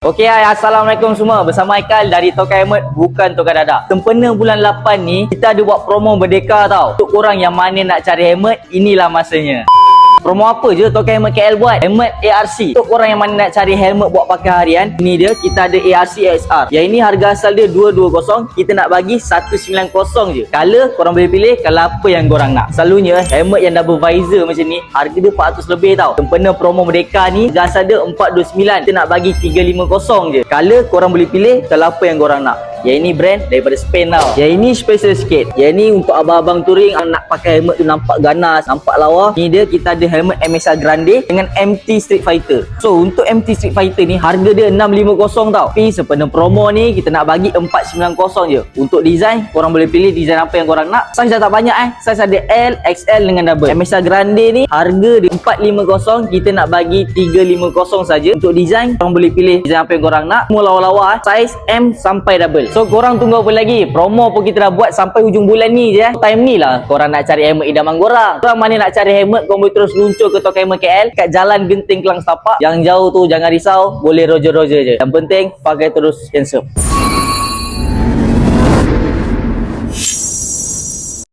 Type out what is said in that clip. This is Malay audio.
Okey, hai, Assalamualaikum semua. Bersama Aikal dari Tokai Helmet, bukan Tokai Dadah. Sempena bulan 8 ni, kita ada buat promo Merdeka tau. Untuk korang yang mana nak cari helmet, inilah masanya. Promo apa je Tokai Helmet KL buat? Helmet ARC. Untuk korang yang mana nak cari helmet buat pakai harian, ini dia, kita ada ARC XR. Yang ini harga asal dia 220, kita nak bagi 190 je. Color korang boleh pilih color apa yang korang nak. Selalunya helmet yang double visor macam ni, harga dia 400 lebih tau. Sempena promo Merdeka ni, harga asal dia 429, kita nak bagi 350 je. Color korang boleh pilih color apa yang korang nak. Yang ini brand daripada Spain tau. Yang ini special sikit. Yang ini untuk abang-abang touring yang nak pakai helmet tu nampak ganas, nampak lawa. Ni dia, kita ada helmet MSR Grande dengan MT Street Fighter. So untuk MT Street Fighter ni harga dia 650 tau. Tapi sempena promo ni kita nak bagi 490 je. Untuk design korang boleh pilih design apa yang korang nak. Size dah tak banyak Size ada L, XL dengan double. MSR Grande ni harga dia 450, kita nak bagi 350 saja. Untuk design korang boleh pilih design apa yang korang nak. Semua lawa-lawa size M sampai double. So korang tunggu apa lagi? Promo pun kita dah buat sampai hujung bulan ni je. Time ni lah korang nak cari helmet idaman korang. Korang mana nak cari helmet, korang boleh terus luncur ke Tokai Helmet KL kat Jalan Genting Kelang Setapak. Yang jauh tu jangan risau, boleh roger-roger je. Yang penting pakai terus handsome.